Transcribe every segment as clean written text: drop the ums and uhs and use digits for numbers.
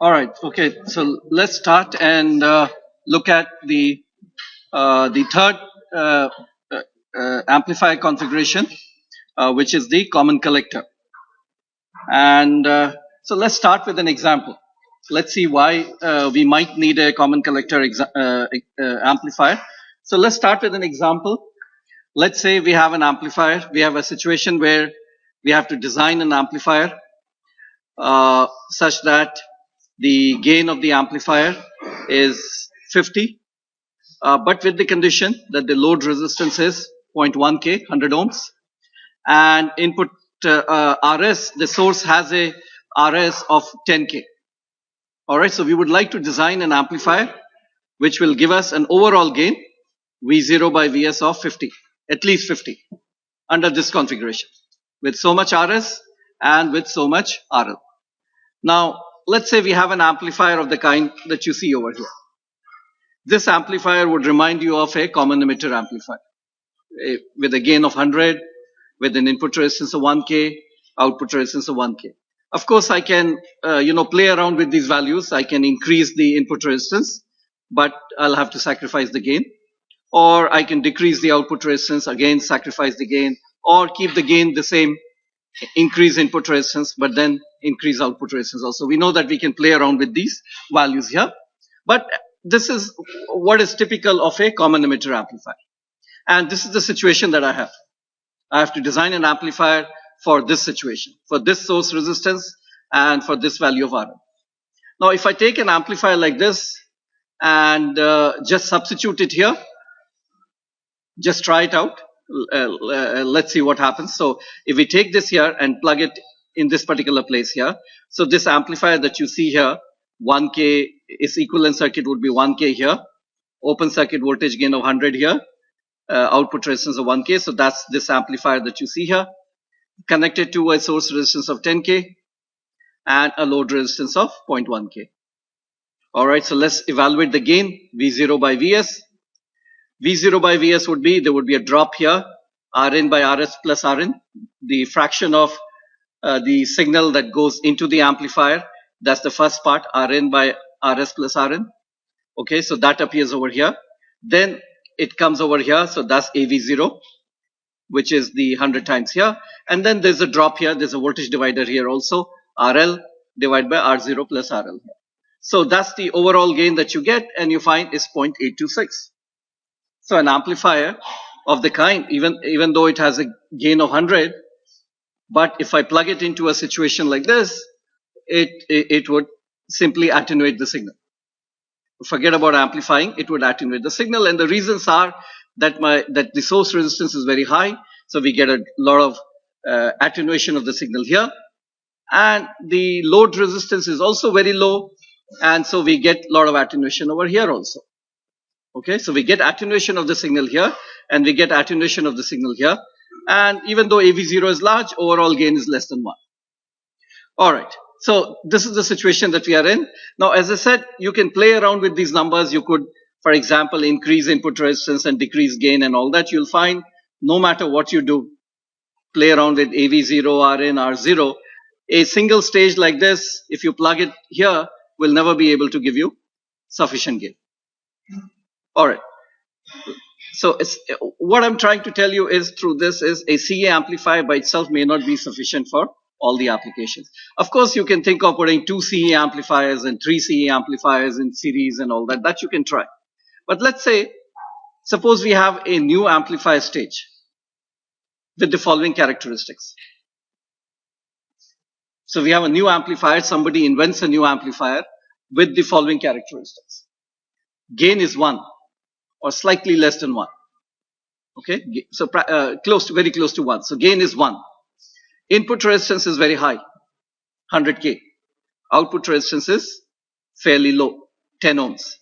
All right. Okay. So let's start and look at the third uh, amplifier configuration, which is the common collector. And so let's start with an example. Let's see why we might need a common collector amplifier. So let's start with an example. Let's say we have an amplifier. We have a situation where we have to design an amplifier such that the gain of the amplifier is 50, but with the condition that the load resistance is 0.1K, 100 ohms, and input RS, the source has a RS of 10K. All right, so we would like to design an amplifier which will give us an overall gain V0 by Vs of 50, at least 50, under this configuration, with so much RS and with so much RL. Now, let's say we have an amplifier of the kind that you see over here. This amplifier would remind you of a common emitter amplifier with a gain of 100, with an input resistance of 1K, output resistance of 1K. Of course, I can, play around with these values. I can increase the input resistance, but I'll have to sacrifice the gain. Or I can decrease the output resistance, again sacrifice the gain, or keep the gain the same, increase input resistance, but then increase output resistance also. We know that we can play around with these values here, but this is what is typical of a common emitter amplifier. And this is the situation that I have. I have to design an amplifier for this situation, for this source resistance and for this value of RL. Now, if I take an amplifier like this and just substitute it here, just try it out. Let's see what happens. So if we take this here and plug it in this particular place here, so this amplifier that you see here, 1K, its equivalent circuit would be 1K here, open circuit voltage gain of 100 here, output resistance of 1K. So that's this amplifier that you see here, connected to a source resistance of 10K and a load resistance of 0.1K. All right, so let's evaluate the gain, V0 by Vs. V0 by Vs would be, there would be a drop here, Rn by Rs plus Rn, the fraction of the signal that goes into the amplifier. That's the first part, Rn by Rs plus Rn. Okay, so that appears over here. Then it comes over here, so that's AV0, which is the 100 times here. And then there's a drop here, there's a voltage divider here also, RL divided by R0 plus RL. So that's the overall gain that you get, and you find is 0.826. So an amplifier of the kind, even though it has a gain of 100, but if I plug it into a situation like this, it would simply attenuate the signal. Forget about amplifying, it would attenuate the signal, and the reasons are that the source resistance is very high, so we get a lot of attenuation of the signal here, and the load resistance is also very low, and so we get a lot of attenuation over here also. Okay, so we get attenuation of the signal here, and we get attenuation of the signal here, and even though AV0 is large, overall gain is less than 1. All right, so this is the situation that we are in. Now, as I said, you can play around with these numbers. You could, for example, increase input resistance and decrease gain and all that. You'll find no matter what you do, play around with AV0, Rn, R0, a single stage like this, if you plug it here, will never be able to give you sufficient gain. All right. So what I'm trying to tell you is through this is a CA amplifier by itself may not be sufficient for all the applications. Of course, you can think of putting 2 CA amplifiers and 3 CA amplifiers in series and all that. That you can try. But let's say, suppose we have a new amplifier stage with the following characteristics. So we have a new amplifier. Somebody invents a new amplifier with the following characteristics. Gain is 1. Or slightly less than 1. Okay, so very close to 1. So gain is 1. Input resistance is very high, 100K. Output resistance is fairly low, 10 ohms.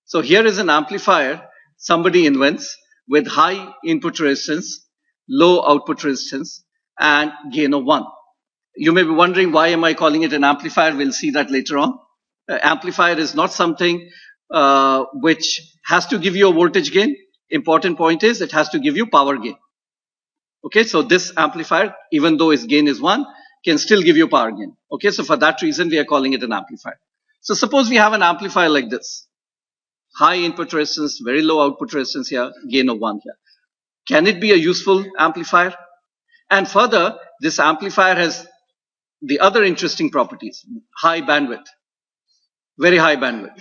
So here is an amplifier somebody invents with high input resistance, low output resistance, and gain of 1. You may be wondering, why am I calling it an amplifier? We'll see that later on. Amplifier is not something which has to give you a voltage gain. Important point is it has to give you power gain. Okay, so this amplifier, even though its gain is 1, can still give you power gain. Okay, so for that reason, we are calling it an amplifier. So suppose we have an amplifier like this. High input resistance, very low output resistance here, gain of 1 here. Can it be a useful amplifier? And further, this amplifier has the other interesting properties. High bandwidth, very high bandwidth,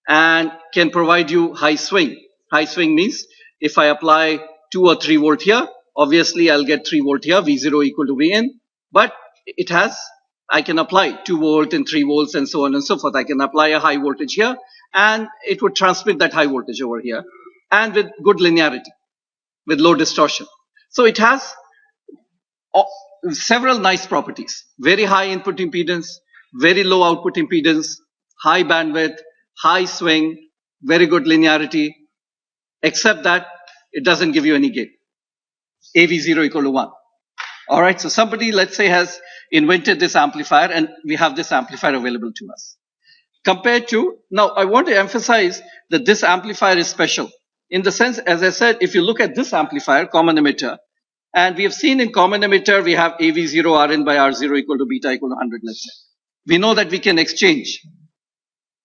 and can provide you high swing. High swing means if I apply 2 or 3 volt here, obviously I'll get 3 volt here, V0 equal to Vin, but it has, I can apply 2 volt and 3 volts and so on and so forth. I can apply a high voltage here and it would transmit that high voltage over here, and with good linearity, with low distortion. So it has several nice properties. Very high input impedance, very low output impedance, high bandwidth, high swing, very good linearity, except that it doesn't give you any gain. AV0 equal to 1. All right, so somebody, let's say, has invented this amplifier and we have this amplifier available to us. Compared to, now I want to emphasize that this amplifier is special. In the sense, as I said, if you look at this amplifier, common emitter, and we have seen in common emitter, we have AV0 Rn by R0 equal to beta equal to 100, let's say. We know that we can exchange.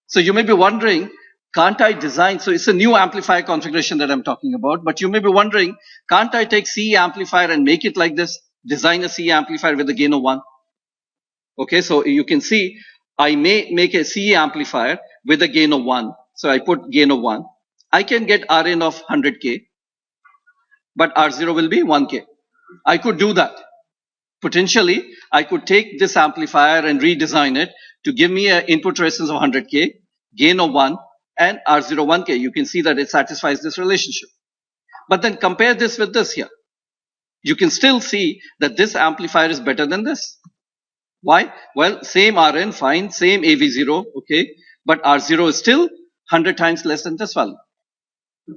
So you may be wondering, can't I design, so it's a new amplifier configuration that I'm talking about, but you may be wondering, can't I take CE amplifier and make it like this, design a CE amplifier with a gain of 1? Okay, so you can see, I may make a CE amplifier with a gain of 1. So I put gain of 1. I can get Rn of 100K, but R0 will be 1K. I could do that. Potentially, I could take this amplifier and redesign it to give me an input resistance of 100K, gain of 1, and R0 1K. You can see that it satisfies this relationship. But then compare this with this here. You can still see that this amplifier is better than this. Why? Well, same Rn, fine, same AV0, okay, but R0 is still 100 times less than this value.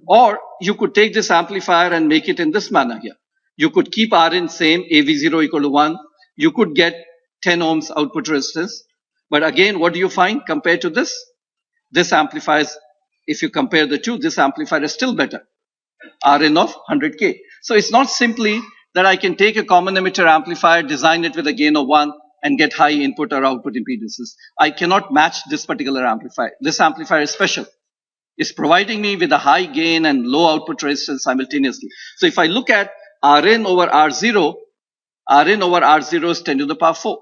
Or you could take this amplifier and make it in this manner here. You could keep Rn same, AV0 equal to 1. You could get 10 ohms output resistance. But again, what do you find compared to this? This amplifier, if you compare the two, this amplifier is still better. Rn of 100K. So it's not simply that I can take a common emitter amplifier, design it with a gain of 1, and get high input or output impedances. I cannot match this particular amplifier. This amplifier is special. It's providing me with a high gain and low output resistance simultaneously. So if I look at Rn over R0, Rn over R0 is 10 to the power 4.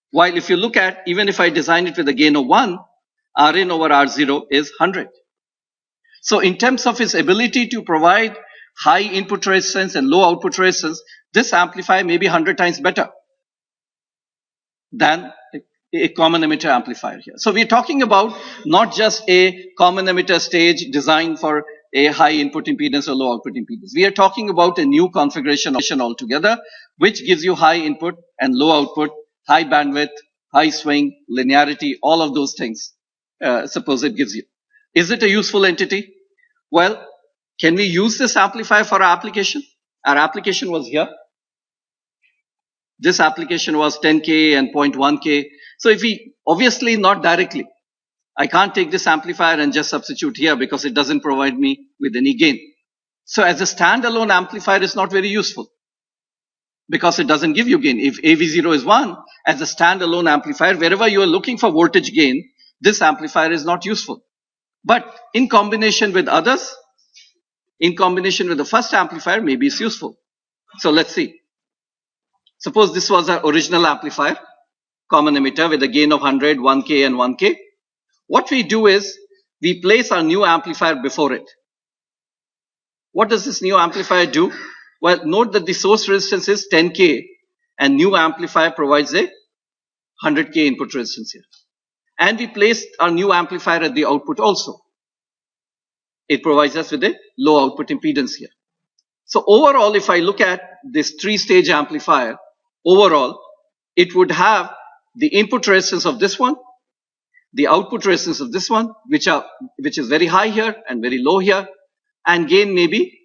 While if you look at, even if I design it with a gain of 1, Rn over R0 is 100. So in terms of its ability to provide high input resistance and low output resistance, this amplifier may be 100 times better than a common emitter amplifier here. So we're talking about not just a common emitter stage designed for a high input impedance or low output impedance. We are talking about a new configuration altogether, which gives you high input and low output, high bandwidth, high swing, linearity, all of those things. Suppose it gives you. Is it a useful entity? Well, can we use this amplifier for our application? Our application was here. This application was 10K and 0.1K. So if we, obviously not directly, I can't take this amplifier and just substitute here because it doesn't provide me with any gain. So as a standalone amplifier, it's not very useful because it doesn't give you gain. If AV0 is 1, as a standalone amplifier, wherever you are looking for voltage gain, this amplifier is not useful. But in combination with others, in combination with the first amplifier, maybe it's useful. So let's see. Suppose this was our original amplifier, common emitter with a gain of 100, 1K and 1K. What we do is, we place our new amplifier before it. What does this new amplifier do? Well, note that the source resistance is 10K and new amplifier provides a 100K input resistance here. And we placed our new amplifier at the output also. It provides us with a low output impedance here. So overall, if I look at this 3-stage amplifier, overall, it would have the input resistance of this one, the output resistance of this one, which is very high here and very low here, and gain may be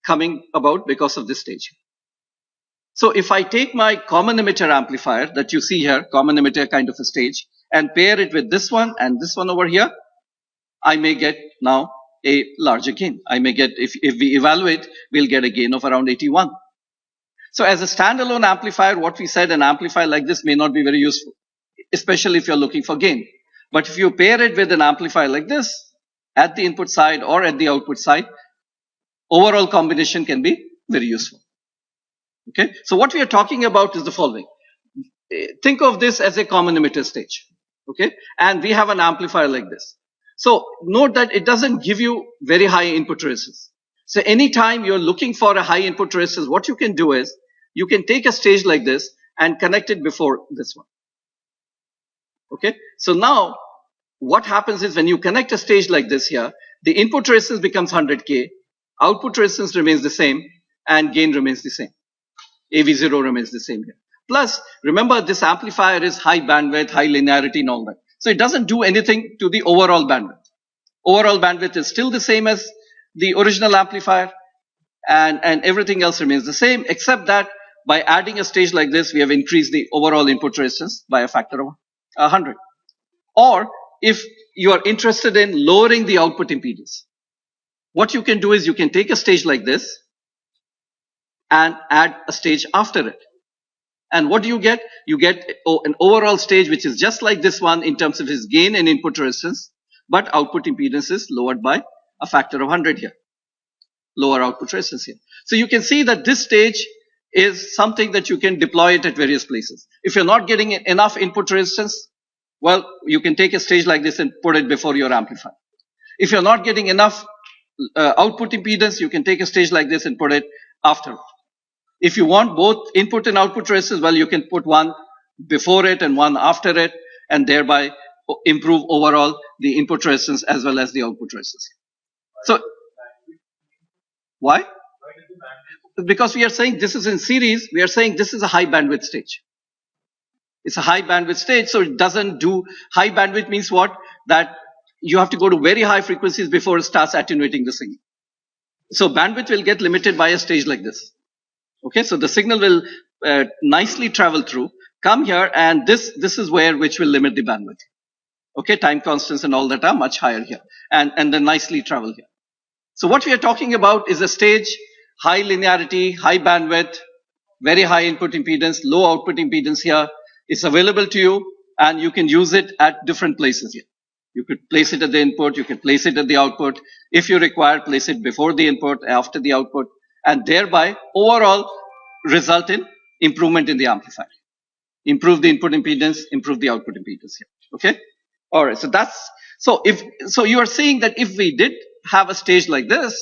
coming about because of this stage. So if I take my common emitter amplifier that you see here, common emitter kind of a stage, and pair it with this one and this one over here, I may get now a larger gain. I may get, if we evaluate, we'll get a gain of around 81. So as a standalone amplifier, what we said, an amplifier like this may not be very useful, especially if you're looking for gain. But if you pair it with an amplifier like this, at the input side or at the output side, overall combination can be very useful. Okay, so what we are talking about is the following. Think of this as a common emitter stage. Okay, and we have an amplifier like this. So note that it doesn't give you very high input resistance. So anytime you're looking for a high input resistance, what you can do is you can take a stage like this and connect it before this one. Okay, so now what happens is when you connect a stage like this here, the input resistance becomes 100K, output resistance remains the same, and gain remains the same. AV0 remains the same here. Plus, remember this amplifier is high bandwidth, high linearity and all that. So it doesn't do anything to the overall bandwidth. Overall bandwidth is still the same as the original amplifier, and everything else remains the same, except that by adding a stage like this, we have increased the overall input resistance by a factor of 100. Or if you are interested in lowering the output impedance, what you can do is you can take a stage like this and add a stage after it. And what do you get? You get an overall stage which is just like this one in terms of its gain and input resistance, but output impedance is lowered by a factor of 100 here. Lower output resistance here. So you can see that this stage is something that you can deploy it at various places. If you're not getting enough input resistance, well, you can take a stage like this and put it before your amplifier. If you're not getting enough output impedance, you can take a stage like this and put it after. If you want both input and output resistance, well, you can put one before it and one after it, and thereby improve overall the input resistance as well as the output resistance. So, why? Because we are saying this is in series, we are saying this is a high bandwidth stage. It's a high bandwidth stage, so it doesn't do, high bandwidth means what? That you have to go to very high frequencies before it starts attenuating the signal. So bandwidth will get limited by a stage like this. Okay, so the signal will nicely travel through, come here, and this is which will limit the bandwidth. Okay, time constants and all that are much higher here, and then nicely travel here. So what we are talking about is a stage, high linearity, high bandwidth, very high input impedance, low output impedance here. It's available to you, and you can use it at different places here. You could place it at the input, you can place it at the output. If you require, place it before the input, after the output, and thereby overall result in improvement in the amplifier. Improve the input impedance, improve the output impedance here. Okay? All right, so you are seeing that if we did have a stage like this,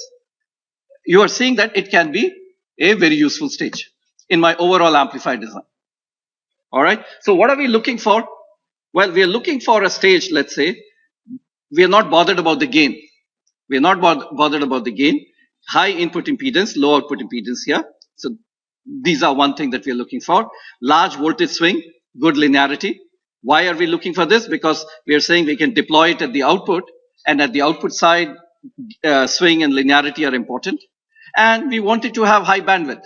you are seeing that it can be a very useful stage in my overall amplifier design. All right, so what are we looking for? Well, we are looking for a stage, let's say, we are not bothered about the gain. We are not bothered about the gain. High input impedance, low output impedance here. So these are one thing that we are looking for. Large voltage swing, good linearity. Why are we looking for this? Because we are saying we can deploy it at the output, and at the output side, swing and linearity are important. And we want it to have high bandwidth.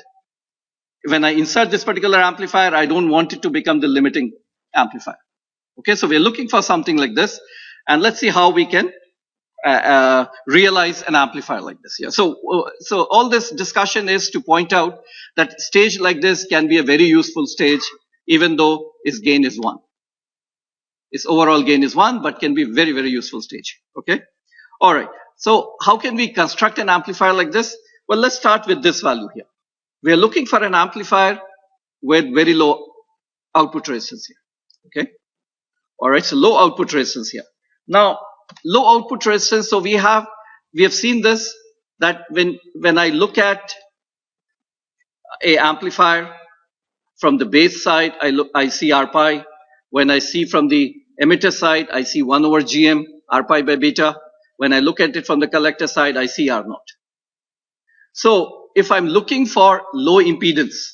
When I insert this particular amplifier, I don't want it to become the limiting amplifier. Okay, so we're looking for something like this, and let's see how we can realize an amplifier like this here. So all this discussion is to point out that stage like this can be a very useful stage, even though its gain is 1. Its overall gain is 1, but can be very, very useful stage. Okay, all right. So how can we construct an amplifier like this? Well, let's start with this value here. We are looking for an amplifier with very low output resistance here. Okay. All right. So low output resistance here. Now, low output resistance. So we have seen this, that when I look at a amplifier from the base side, I see R pi. When I see from the emitter side, I see 1 over GM, R pi by beta. When I look at it from the collector side, I see R naught. So if I'm looking for low impedance,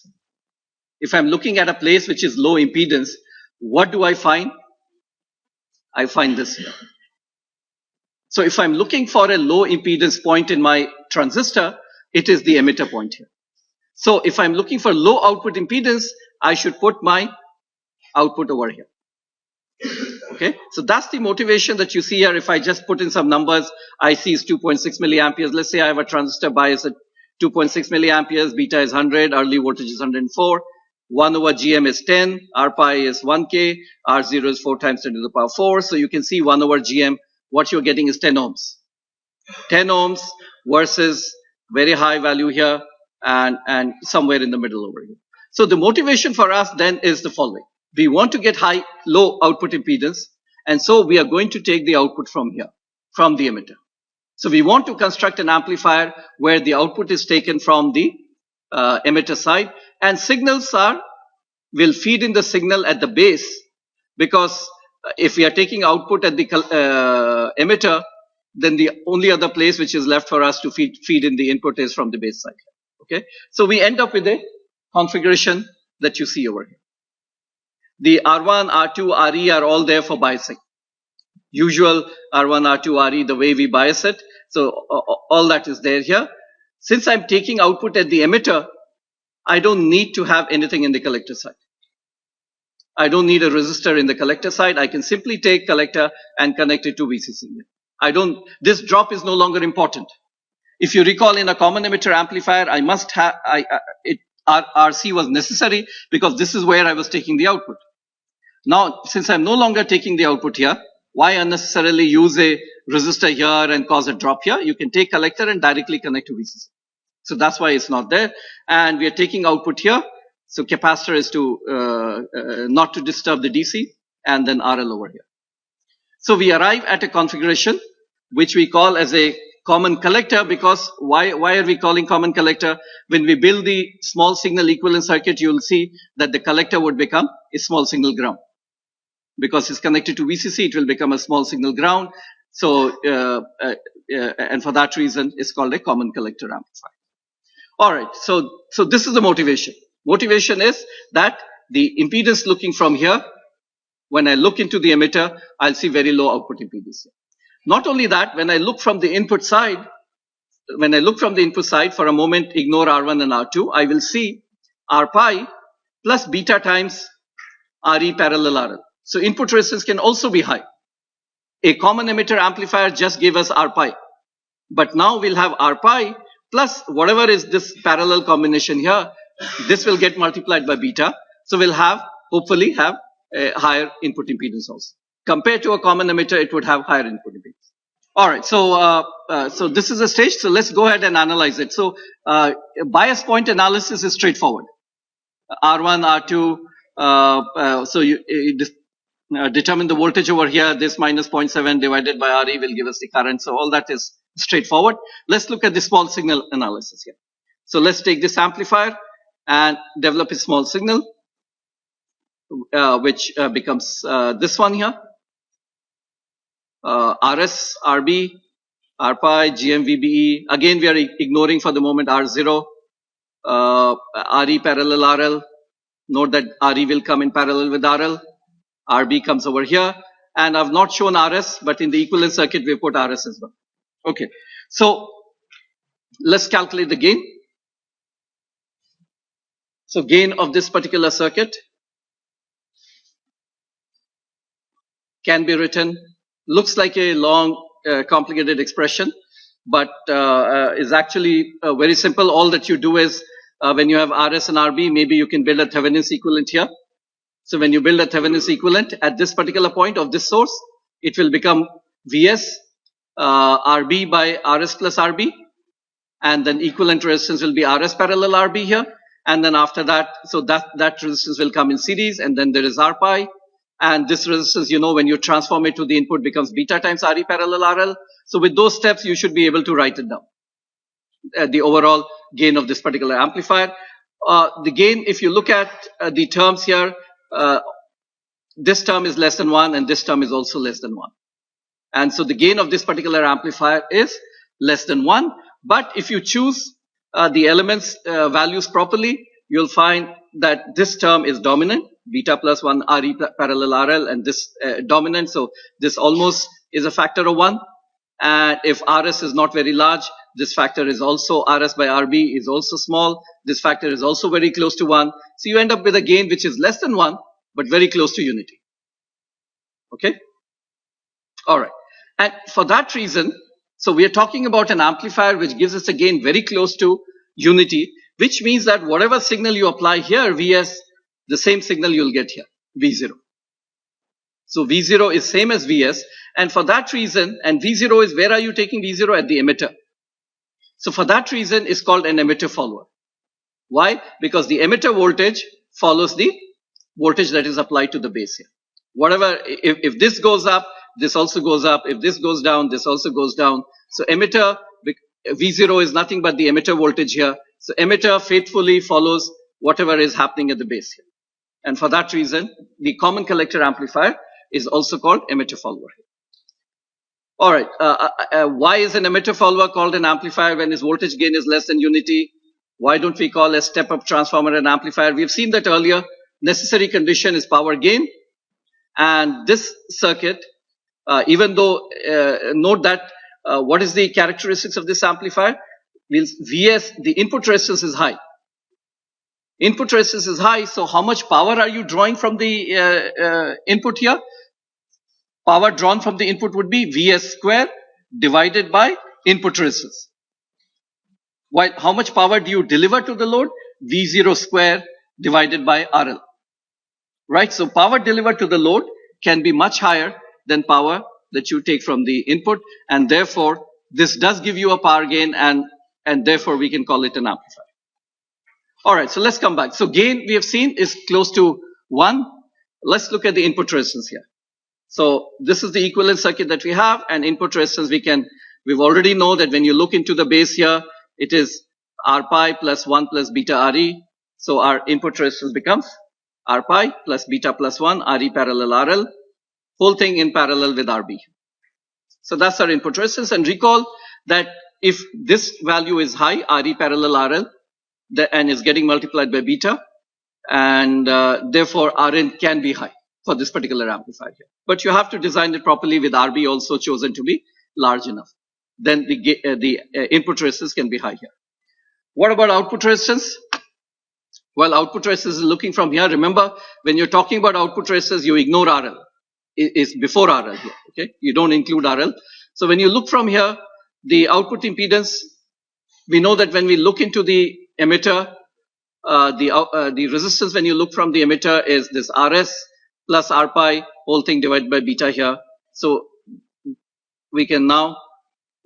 if I'm looking at a place which is low impedance, what do I find? I find this here. So if I'm looking for a low impedance point in my transistor, it is the emitter point here. So if I'm looking for low output impedance, I should put my output over here. Okay, so that's the motivation that you see here. If I just put in some numbers, IC is 2.6 milliamperes. Let's say I have a transistor bias at 2.6 milliamperes, beta is 100, early voltage is 104. 1 over GM is 10, R pi is 1K, R0 is 4 times 10 to the power 4. So you can see 1 over GM, what you're getting is 10 ohms. 10 ohms versus very high value here and somewhere in the middle over here. So the motivation for us then is the following. We want to get low output impedance, and so we are going to take the output from here, from the emitter. So we want to construct an amplifier where the output is taken from the emitter side, and signals will feed in the signal at the base, because if we are taking output at the emitter, then the only other place which is left for us to feed in the input is from the base side. Okay, so we end up with a configuration that you see over here. The R1, R2, RE are all there for biasing. Usual R1, R2, RE, the way we bias it. So all that is there here. Since I'm taking output at the emitter, I don't need to have anything in the collector side. I don't need a resistor in the collector side. I can simply take collector and connect it to VCC. This drop is no longer important. If you recall, in a common emitter amplifier, I must have, RC was necessary because this is where I was taking the output. Now, since I'm no longer taking the output here, why unnecessarily use a resistor here and cause a drop here? You can take collector and directly connect to VCC. So that's why it's not there. And we are taking output here. So capacitor is to not to disturb the DC, and then RL over here. So we arrive at a configuration which we call as a common collector, because why are we calling common collector? When we build the small signal equivalent circuit, you will see that the collector would become a small signal ground. Because it's connected to VCC, it will become a small signal ground. So, and for that reason, it's called a common collector amplifier. All right, so this is the motivation. Motivation is that the impedance looking from here, when I look into the emitter, I'll see very low output impedance. Not only that, when I look from the input side, for a moment, ignore R1 and R2, I will see R pi plus beta times RE parallel RL. So input resistance can also be high. A common emitter amplifier just gave us R pi. But now we'll have R pi plus whatever is this parallel combination here. This will get multiplied by beta. So we'll hopefully have a higher input impedance also. Compared to a common emitter, it would have higher input impedance. All right, so this is a stage. So let's go ahead and analyze it. So bias point analysis is straightforward. R1, R2, so you determine the voltage over here. This minus 0.7 divided by RE will give us the current. So all that is straightforward. Let's look at the small signal analysis here. So let's take this amplifier and develop a small signal, which becomes this one here. RS, RB, R pi, GM, VBE. Again, we are ignoring for the moment R0, RE parallel RL. Note that RE will come in parallel with RL. RB comes over here. And I've not shown RS, but in the equivalent circuit, we put RS as well. Okay. So let's calculate the gain. So gain of this particular circuit can be written, looks like a long, complicated expression, but is actually very simple. All that you do is when you have RS and RB, maybe you can build a Thevenin's equivalent here. So when you build a Thevenin's equivalent at this particular point of this source, it will become VS RB by RS plus RB, and then equivalent resistance will be RS parallel RB here. And then after that, so that resistance will come in series, and then there is R pi. And this resistance, when you transform it to the input, becomes beta times RE parallel RL. So with those steps, you should be able to write it down. The overall gain of this particular amplifier. The gain, if you look at the terms here, this term is less than 1, and this term is also less than 1. And so the gain of this particular amplifier is less than 1. But if you choose the elements values properly, you'll find that this term is dominant, beta plus 1 RE parallel RL, and this dominant. So this almost is a factor of 1. And if RS is not very large, this factor is also, RS by RB is also small. This factor is also very close to 1. So you end up with a gain which is less than 1, but very close to unity. Okay? All right. And for that reason, so we are talking about an amplifier which gives us a gain very close to unity, which means that whatever signal you apply here, Vs, the same signal you'll get here, V0. So V0 is same as Vs, and for that reason, and V0 is, where are you taking V0? At the emitter. So for that reason, it's called an emitter follower. Why? Because the emitter voltage follows the voltage that is applied to the base here. Whatever, if this goes up, this also goes up. If this goes down, this also goes down. So emitter, V0 is nothing but the emitter voltage here. So emitter faithfully follows whatever is happening at the base here. And for that reason, the common collector amplifier is also called emitter follower. All right. Why is an emitter follower called an amplifier when its voltage gain is less than unity? Why don't we call a step-up transformer an amplifier? We've seen that earlier. Necessary condition is power gain. And this circuit, even though, note that what is the characteristics of this amplifier? Vs, the input resistance is high. Input resistance is high, so how much power are you drawing from the input here? Power drawn from the input would be Vs square divided by input resistance. While how much power do you deliver to the load? V0 square divided by RL. Right, so power delivered to the load can be much higher than power that you take from the input, and therefore this does give you a power gain, and therefore we can call it an amplifier. All right, so let's come back. So gain we have seen is close to 1. Let's look at the input resistance here. So this is the equivalent circuit that we have, and input resistance we've already know that when you look into the base here, it is R pi plus 1 plus beta Re. So our input resistance becomes R pi plus beta plus 1 Re parallel RL, whole thing in parallel with RB. So that's our input resistance, and recall that if this value is high, Re parallel RL, and is getting multiplied by beta, and therefore Rn can be high for this particular amplifier here. But you have to design it properly with RB also chosen to be large enough. Then the input resistance can be high here. What about output resistance? Well, output resistance is looking from here. Remember, when you're talking about output resistance, you ignore RL. It's before RL here, okay? You don't include RL. So when you look from here, the output impedance, we know that when we look into the emitter, the resistance when you look from the emitter is this Rs plus R pi, whole thing divided by beta here. So we can now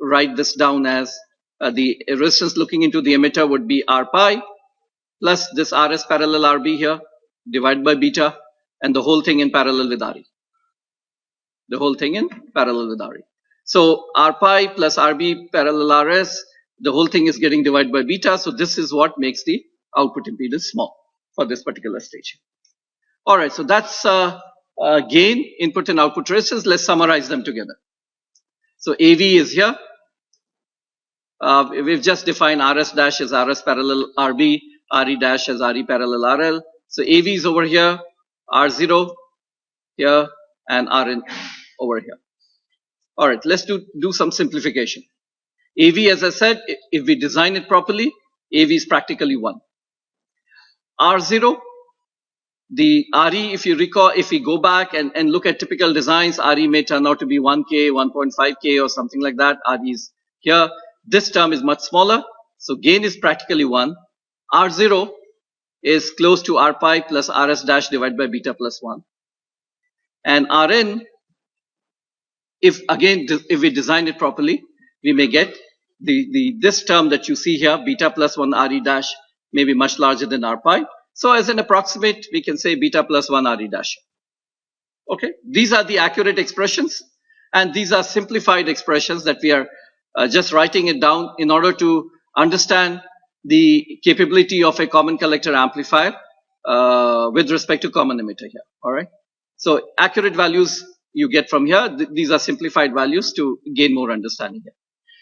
write this down as the resistance looking into the emitter would be R pi plus this Rs parallel Rb here divided by beta, and the whole thing in parallel with Re. The whole thing in parallel with Re. So R pi plus Rb parallel Rs, the whole thing is getting divided by beta. So this is what makes the output impedance small for this particular stage. All right, so that's gain, input and output resistance. Let's summarize them together. So AV is here. We've just defined Rs dash as Rs parallel Rb, Re dash as Re parallel RL. So AV is over here, R0 here, and Rn over here. All right, let's do some simplification. AV, as I said, if we design it properly, AV is practically 1. R0, the Re, if you recall, if we go back and look at typical designs, Re may turn out to be 1K, 1.5K or something like that. Re is here. This term is much smaller. So gain is practically 1. R0 is close to R pi plus Rs dash divided by beta plus 1. And Rn, if we design it properly, we may get this term that you see here, beta plus 1 Re dash, may be much larger than R pi. So as an approximate, we can say beta plus 1 Re dash. Okay, these are the accurate expressions, and these are simplified expressions that we are just writing it down in order to understand the capability of a common collector amplifier with respect to common emitter here. All right. So accurate values you get from here. These are simplified values to gain more understanding here.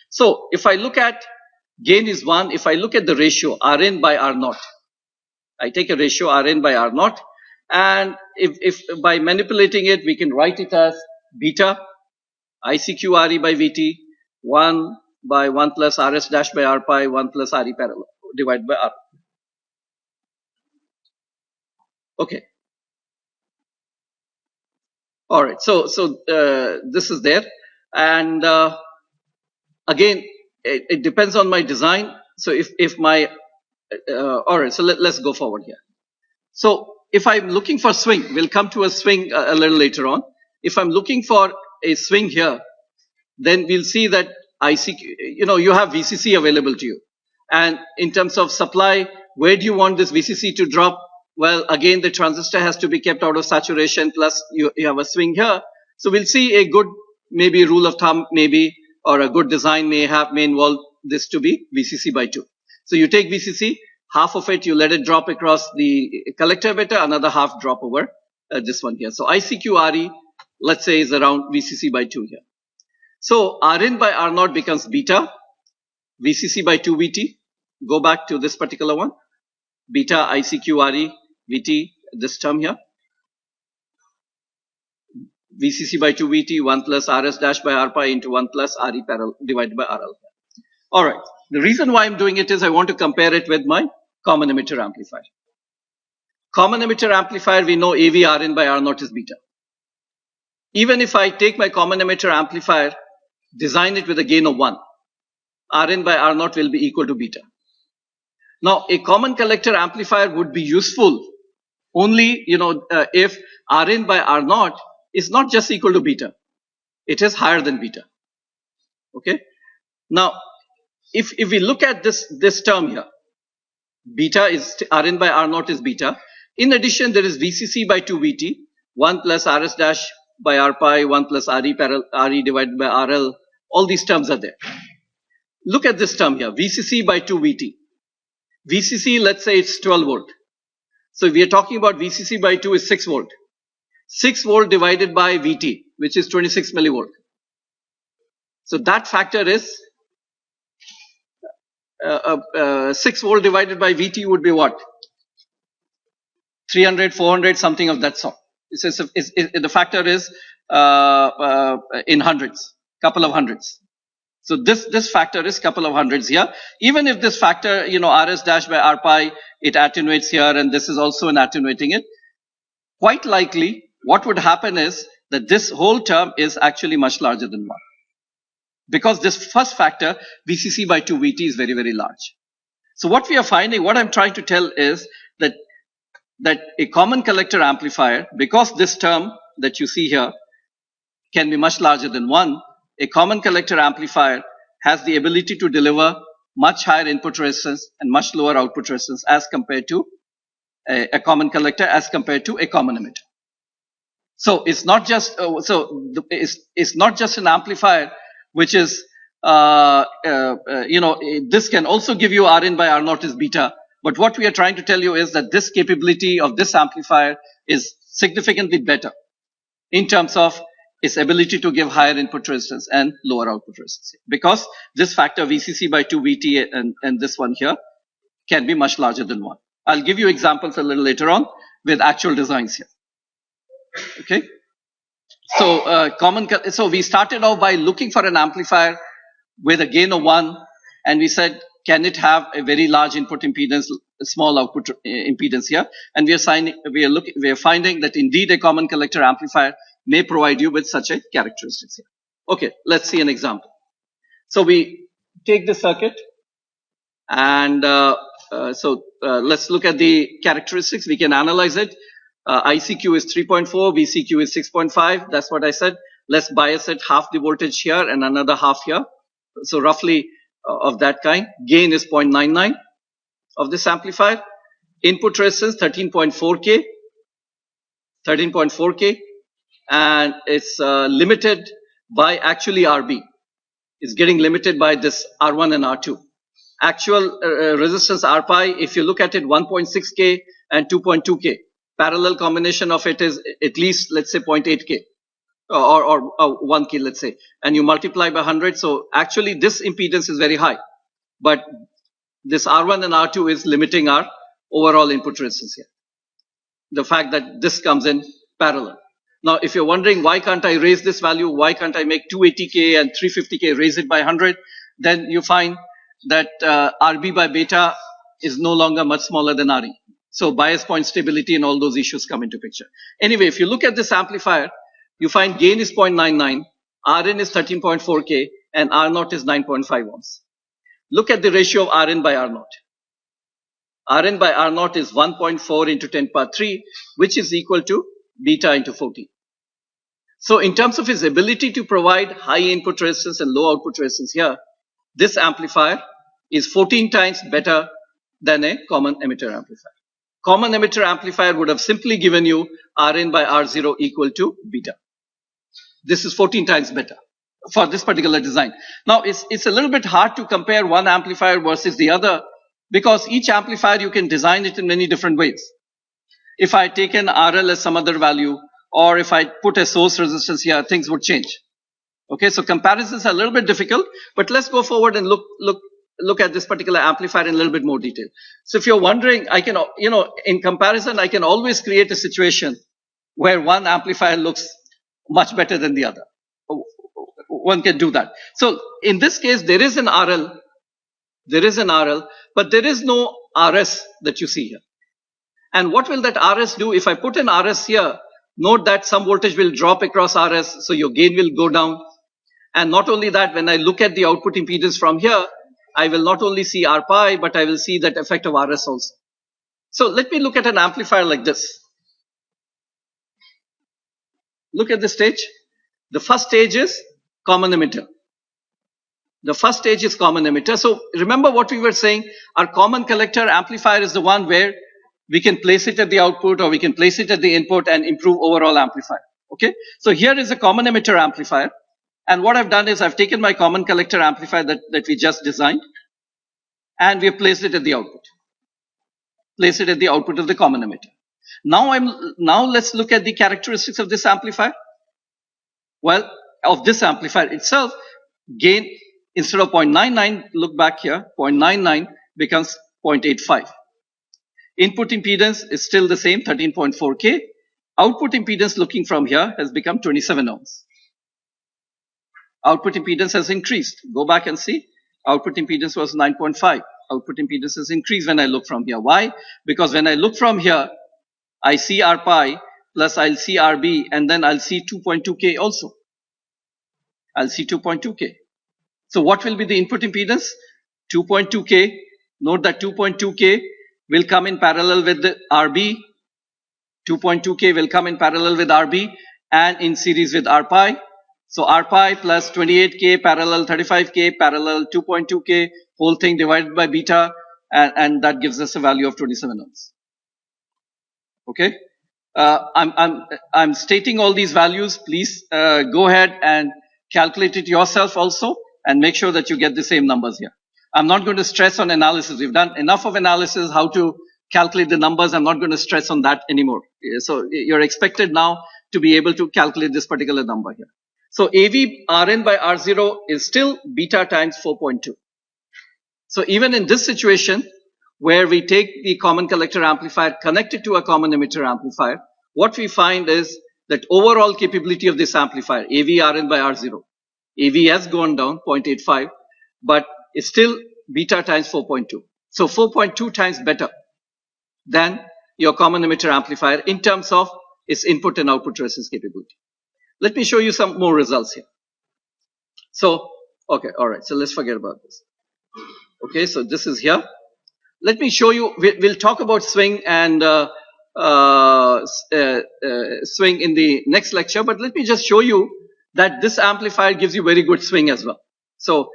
So if I look at gain is 1, if I look at the ratio Rn by R0, I take a ratio Rn by R0, and if by manipulating it, we can write it as beta ICQ Re by Vt 1 by 1 plus Rs dash by R pi 1 plus Re parallel divided by R. Okay. All right. So this is there, and again, it depends on my design. So if my, all right, so let's go forward here. So if I'm looking for swing, we'll come to a swing a little later on. If I'm looking for a swing here, then we'll see that ICQ, you have VCC available to you. And in terms of supply, where do you want this VCC to drop? Well, again, the transistor has to be kept out of saturation, plus you have a swing here. So we'll see a good, maybe rule of thumb, maybe, or a good design may involve this to be VCC by 2. So you take VCC, half of it, you let it drop across the collector emitter, another half drop over this one here. So ICQ-RE, let's say, is around VCC by 2 here. So Rn by R0 becomes beta, VCC by 2 VT. Go back to this particular one. Beta ICQ-RE VT, this term here. VCC by 2 VT, 1 plus RS dash by R pi into 1 plus RE parallel divided by RL. All right. The reason why I'm doing it is I want to compare it with my common emitter amplifier. Common emitter amplifier, we know AV Rn by R0 is beta. Even if I take my common emitter amplifier, design it with a gain of 1, Rn by R0 will be equal to beta. Now, a common collector amplifier would be useful only, if Rn by R0 is not just equal to beta. It is higher than beta. Okay. Now, if we look at this term here, beta is, Rn by R0 is beta. In addition, there is VCC by 2 VT, 1 plus RS dash by R pi, 1 plus RE divided by RL. All these terms are there. Look at this term here, VCC by 2 VT. VCC, let's say it's 12 volt. So we are talking about VCC by 2 is 6 volt. 6 volt divided by VT, which is 26 millivolt. So that factor is 6 volt divided by VT would be what? 300, 400, something of that sort. The factor is in hundreds, couple of hundreds. So this factor is couple of hundreds here. Even if this factor, RS dash by R pi, it attenuates here, and this is also an attenuating it. Quite likely, what would happen is that this whole term is actually much larger than 1. Because this first factor, VCC by 2 VT, is very, very large. So what we are finding, what I'm trying to tell is that a common collector amplifier, because this term that you see here can be much larger than 1, a common collector amplifier has the ability to deliver much higher input resistance and much lower output resistance as compared to a common collector, as compared to a common emitter. So it's not just it's not just an amplifier which is this can also give you Rn by R0 is beta. But what we are trying to tell you is that this capability of this amplifier is significantly better in terms of its ability to give higher input resistance and lower output resistance. Because this factor VCC by 2 VT and this one here can be much larger than 1. I'll give you examples a little later on with actual designs here. Okay. So so we started off by looking for an amplifier with a gain of 1, and we said, can it have a very large input impedance, a small output impedance here? And we are finding that indeed a common collector amplifier may provide you with such a characteristics here. Okay, let's see an example. So we take the circuit, and let's look at the characteristics. We can analyze it. ICQ is 3.4, VCQ is 6.5. That's what I said. Let's bias it half the voltage here and another half here. So roughly of that kind. Gain is 0.99 of this amplifier. Input resistance 13.4K. 13.4K. And it's limited by actually RB. It's getting limited by this R1 and R2. Actual resistance R pi, if you look at it, 1.6K and 2.2K. Parallel combination of it is at least, let's say, 0.8K or 1K, let's say. And you multiply by 100. So actually this impedance is very high. But this R1 and R2 is limiting our overall input resistance here. The fact that this comes in parallel. Now, if you're wondering, why can't I raise this value? Why can't I make 280K and 350K, raise it by 100? Then you find that RB by beta is no longer much smaller than RE. So bias point stability and all those issues come into picture. Anyway, if you look at this amplifier, you find gain is 0.99, Rn is 13.4K, and R0 is 9.5 ohms. Look at the ratio of Rn by R0. Rn by R0 is 1.4 into 10 power 3, which is equal to beta into 14. So in terms of its ability to provide high input resistance and low output resistance here, this amplifier is 14 times better than a common emitter amplifier. Common emitter amplifier would have simply given you Rn by R0 equal to beta. This is 14 times better for this particular design. Now, it's a little bit hard to compare one amplifier versus the other because each amplifier you can design it in many different ways. If I take an RL as some other value, or if I put a source resistance here, things would change. Okay, so comparisons are a little bit difficult, but let's go forward and look at this particular amplifier in a little bit more detail. So if you're wondering, I can, in comparison, I can always create a situation where one amplifier looks much better than the other. One can do that. So in this case, there is an RL, but there is no RS that you see here. And what will that RS do? If I put an RS here, note that some voltage will drop across RS, so your gain will go down. And not only that, when I look at the output impedance from here, I will not only see R pi, but I will see that effect of RS also. So let me look at an amplifier like this. Look at the stage. The first stage is common emitter. The first stage is common emitter. So remember what we were saying, our common collector amplifier is the one where we can place it at the output or we can place it at the input and improve overall amplifier. Okay. So here is a common emitter amplifier. And what I've done is I've taken my common collector amplifier that we just designed and we have placed it at the output. Place it at the output of the common emitter. Now let's look at the characteristics of this amplifier. Well, of this amplifier itself, gain instead of 0.99, look back here, 0.99 becomes 0.85. Input impedance is still the same, 13.4K. Output impedance looking from here has become 27 ohms. Output impedance has increased. Go back and see. Output impedance was 9.5. Output impedance has increased when I look from here. Why? Because when I look from here, I see R pi plus I'll see RB and then I'll see 2.2K also. I'll see 2.2K. So what will be the input impedance? 2.2K. Note that 2.2K will come in parallel with the RB. 2.2K will come in parallel with RB and in series with R pi. So R pi plus 28K parallel 35K parallel 2.2K, whole thing divided by beta, and that gives us a value of 27 ohms. Okay. I'm stating all these values. Please go ahead and calculate it yourself also and make sure that you get the same numbers here. I'm not going to stress on analysis. We've done enough of analysis, how to calculate the numbers. I'm not going to stress on that anymore. So you're expected now to be able to calculate this particular number here. So AV Rn by R0 is still beta times 4.2. So even in this situation, where we take the common collector amplifier connected to a common emitter amplifier, what we find is that overall capability of this amplifier, AV Rn by R0, AV has gone down 0.85, but it's still beta times 4.2. So 4.2 times better than your common emitter amplifier in terms of its input and output resistance capability. Let me show you some more results here. So, okay, all right. So let's forget about this. Okay, so this is here. Let me show you. We'll talk about swing and swing in the next lecture. But let me just show you that this amplifier gives you very good swing as well. So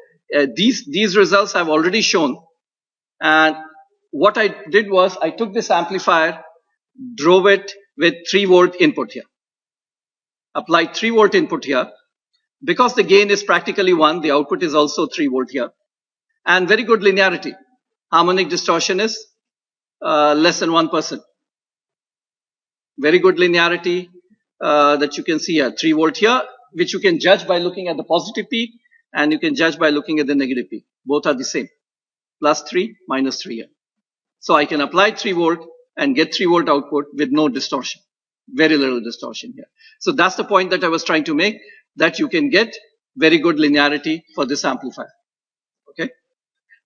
these results I've already shown. And what I did was I took this amplifier, drove it with 3 volt input here. Applied 3 volt input here. Because the gain is practically 1, the output is also 3 volt here. And very good linearity. Harmonic distortion is less than 1%. Very good linearity that you can see here. 3 volt here, which you can judge by looking at the positive peak, and you can judge by looking at the negative peak. Both are the same. Plus 3, minus 3 here. So I can apply 3 volt and get 3 volt output with no distortion. Very little distortion here. So that's the point that I was trying to make, that you can get very good linearity for this amplifier. Okay.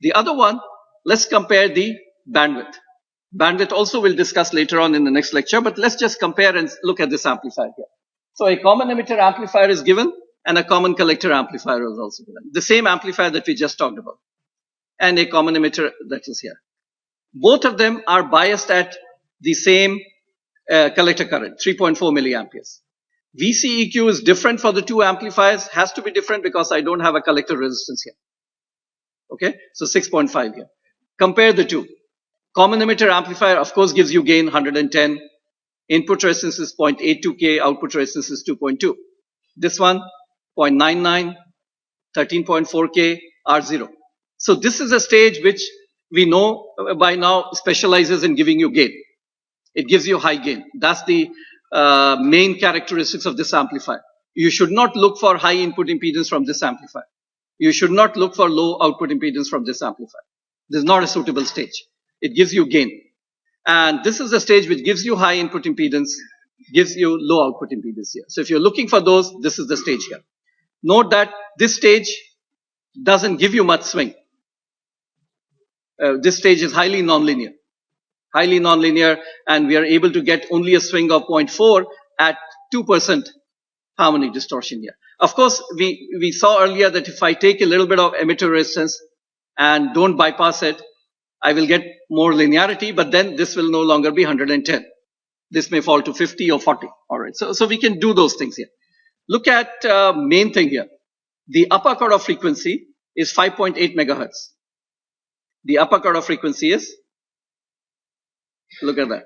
The other one, let's compare the bandwidth. Bandwidth also we'll discuss later on in the next lecture, but let's just compare and look at this amplifier here. So a common emitter amplifier is given and a common collector amplifier is also given. The same amplifier that we just talked about. and a common emitter that is here. Both of them are biased at the same collector current, 3.4 milliamperes. VCEQ is different for the two amplifiers, has to be different because I don't have a collector resistance here. Okay, so 6.5 here. Compare the two. Common emitter amplifier, of course, gives you gain 110. Input resistance is 0.82K, output resistance is 2.2. This one, 0.99, 13.4K, R0. So this is a stage which we know by now specializes in giving you gain. It gives you high gain. That's the main characteristics of this amplifier. You should not look for high input impedance from this amplifier. You should not look for low output impedance from this amplifier. This is not a suitable stage. It gives you gain. And this is the stage which gives you high input impedance, gives you low output impedance here. So if you're looking for those, this is the stage here. Note that this stage doesn't give you much swing. This stage is highly nonlinear. Highly nonlinear, and we are able to get only a swing of 0.4 at 2% harmonic distortion here. Of course, we saw earlier that if I take a little bit of emitter resistance and don't bypass it, I will get more linearity, but then this will no longer be 110. This may fall to 50 or 40. All right, so we can do those things here. Look at main thing here. The upper cutoff frequency is 5.8 megahertz. The upper cutoff frequency is, look at that,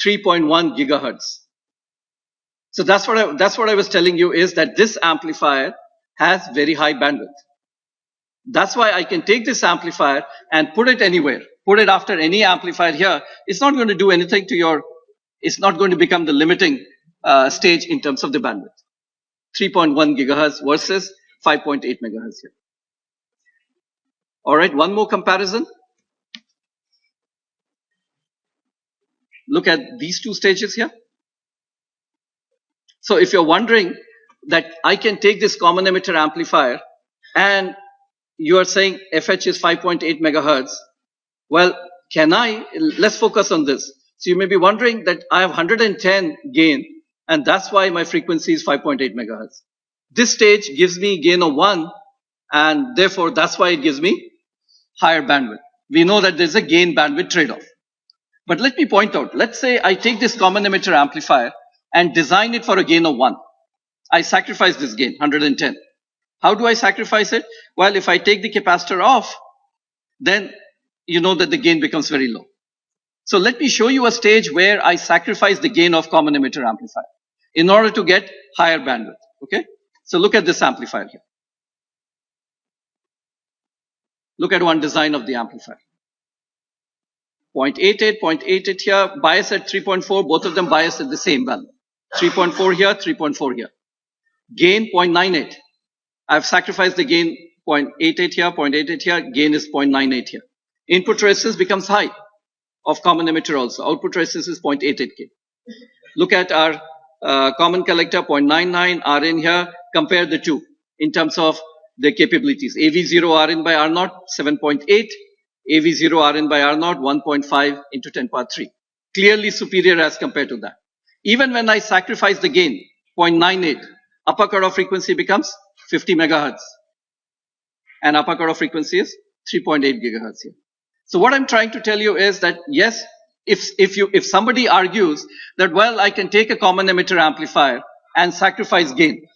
3.1 gigahertz. So that's what I was telling you, is that this amplifier has very high bandwidth. That's why I can take this amplifier and put it anywhere. Put it after any amplifier here. It's not going to do anything to your, it's not going to become the limiting stage in terms of the bandwidth. 3.1 gigahertz versus 5.8 megahertz here. All right, one more comparison. Look at these two stages here. So if you're wondering that I can take this common emitter amplifier and you are saying FH is 5.8 megahertz, well, can I, let's focus on this. So you may be wondering that I have 110 gain and that's why my frequency is 5.8 megahertz. This stage gives me gain of 1 and therefore that's why it gives me higher bandwidth. We know that there's a gain bandwidth trade-off. But let me point out, let's say I take this common emitter amplifier and design it for a gain of 1. I sacrifice this gain, 110. How do I sacrifice it? Well, if I take the capacitor off, then you know that the gain becomes very low. So let me show you a stage where I sacrifice the gain of common emitter amplifier in order to get higher bandwidth. Okay? So look at this amplifier here. Look at one design of the amplifier. 0.88 here, bias at 3.4, both of them bias at the same value. 3.4 here, 3.4 here. Gain 0.98. I've sacrificed the gain 0.88 here, 0.88 here, gain is 0.98 here. Input resistance becomes high of common emitter also. Output resistance is 0.88K. Look at our common collector, 0.99, Rin here. Compare the two in terms of the capabilities. AV0 Rin by R0, 7.8. AV0 Rin by R0, 1.5 into 10 power 3. Clearly superior as compared to that. Even when I sacrifice the gain, 0.98, upper cutoff frequency becomes 50 megahertz. And upper cutoff frequency is 3.8 gigahertz here. So what I'm trying to tell you is that yes, if somebody argues that, well, I can take a common emitter amplifier and sacrifice gain.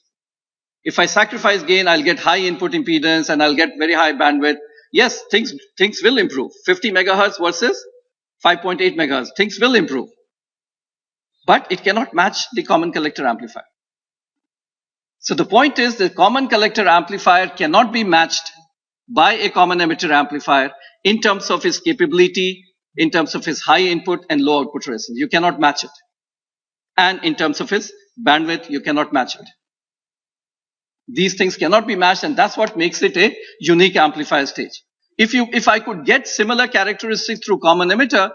If I sacrifice gain, I'll get high input impedance and I'll get very high bandwidth. Yes, things will improve. 50 megahertz versus 5.8 megahertz. Things will improve. But it cannot match the common collector amplifier. So the point is the common collector amplifier cannot be matched by a common emitter amplifier in terms of its capability, in terms of its high input and low output resistance. You cannot match it. And in terms of its bandwidth, you cannot match it. These things cannot be matched, and that's what makes it a unique amplifier stage. If I could get similar characteristics through common emitter,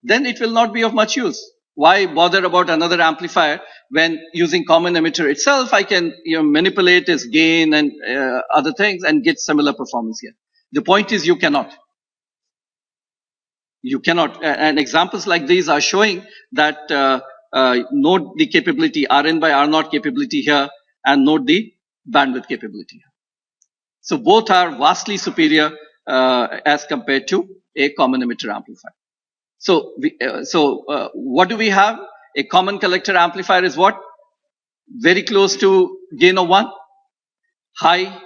then it will not be of much use. Why bother about another amplifier when using common emitter itself, I can manipulate its gain and other things and get similar performance here. The point is you cannot. You cannot. And examples like these are showing that note the capability, Rn by R0 capability here, and note the bandwidth capability. So both are vastly superior as compared to a common emitter amplifier. So, what do we have? A common collector amplifier is what? Very close to gain of 1, high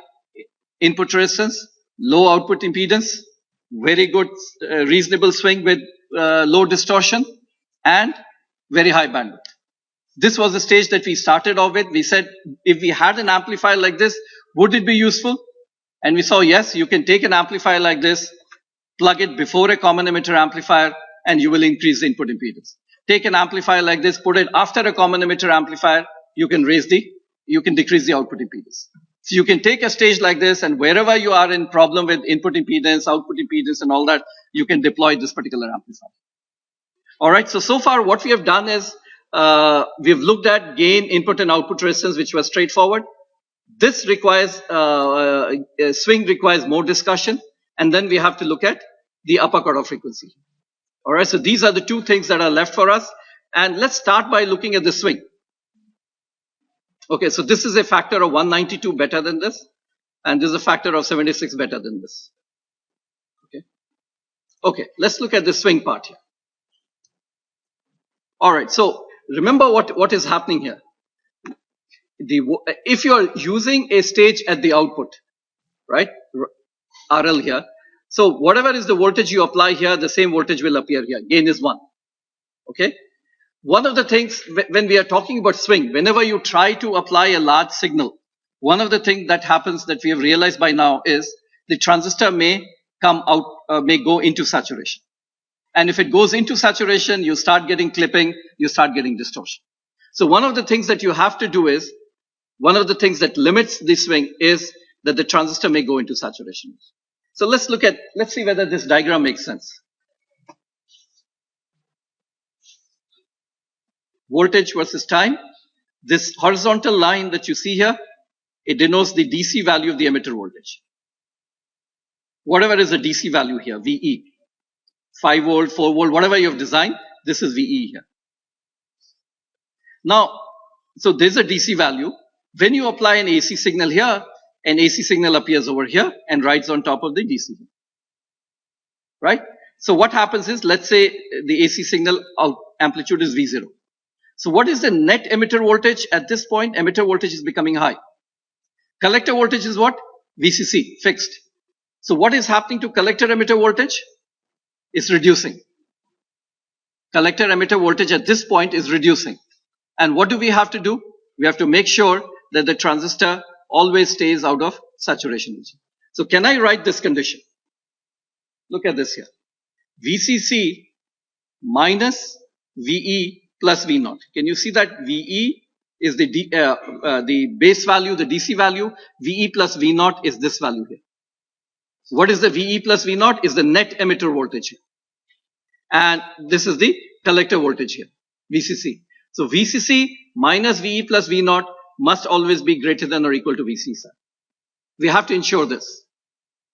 input resistance, low output impedance, very good reasonable swing with low distortion, and very high bandwidth. This was the stage that we started off with. We said, if we had an amplifier like this, would it be useful? And we saw, yes, you can take an amplifier like this, plug it before a common emitter amplifier, and you will increase the input impedance. Take an amplifier like this, put it after a common emitter amplifier, you can decrease the output impedance. So you can take a stage like this, and wherever you are in problem with input impedance, output impedance, and all that, you can deploy this particular amplifier. All right. So far what we have done is we've looked at gain, input, and output resistance, which was straightforward. This requires swing requires more discussion, and then we have to look at the upper cutoff frequency. All right. So these are the two things that are left for us, and let's start by looking at the swing. Okay, so this is a factor of 192 better than this, and this is a factor of 76 better than this. Okay, let's look at the swing part here. All right, so remember what is happening here. If you are using a stage at the output, right, RL here, so whatever is the voltage you apply here, the same voltage will appear here. Gain is 1. Okay. One of the things, when we are talking about swing, whenever you try to apply a large signal, one of the things that happens that we have realized by now is the transistor may come out, may go into saturation. And if it goes into saturation, you start getting clipping, you start getting distortion. So one of the things that you have to do is, one of the things that limits the swing is that the transistor may go into saturation. So let's see whether this diagram makes sense. Voltage versus time. This horizontal line that you see here, it denotes the DC value of the emitter voltage. Whatever is the DC value here, VE. 5 volt, 4 volt, whatever you have designed, this is VE here. Now, so there's a DC value. When you apply an AC signal here, an AC signal appears over here and rides on top of the DC. Right? So what happens is, let's say the AC signal amplitude is V0. So what is the net emitter voltage at this point? Emitter voltage is becoming high. Collector voltage is what? VCC, fixed. So what is happening to collector emitter voltage? It's reducing. Collector emitter voltage at this point is reducing. And what do we have to do? We have to make sure that the transistor always stays out of saturation region. So can I write this condition? Look at this here. VCC minus VE plus V0. Can you see that VE is the base value, the DC value? VE plus V0 is this value here. What is the VE plus V0? Is the net emitter voltage here. And this is the collector voltage here, VCC. So VCC minus VE plus V0 must always be greater than or equal to VC sat. We have to ensure this.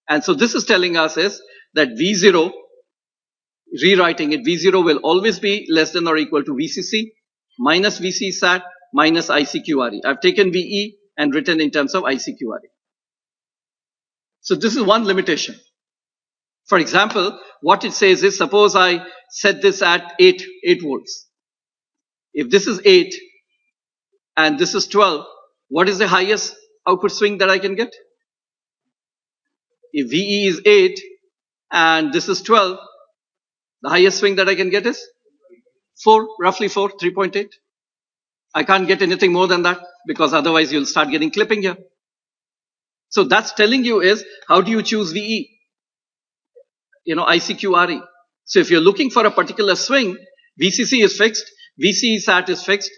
And so this is telling us is that V0, rewriting it, V0 will always be less than or equal to VCC minus VC sat minus ICQRE. I've taken VE and written in terms of ICQRE. So this is one limitation. For example, what it says is, suppose I set this at 8 volts. If this is 8 and this is 12, what is the highest output swing that I can get? If VE is 8 and this is 12, the highest swing that I can get is 4, roughly 4, 3.8. I can't get anything more than that, because otherwise you'll start getting clipping here. So that's telling you is, how do you choose VE? ICQRE. So if you're looking for a particular swing, VCC is fixed, VC sat is fixed,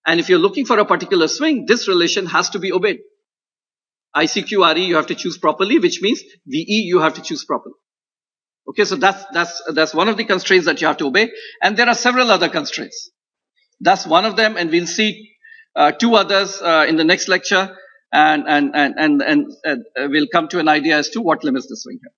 and if you're looking for a particular swing, this relation has to be obeyed. ICQRE you have to choose properly, which means VE you have to choose properly. Okay, so that's one of the constraints that you have to obey, and there are several other constraints. That's one of them, and we'll see 2 others in the next lecture, and we'll come to an idea as to what limits the swing here.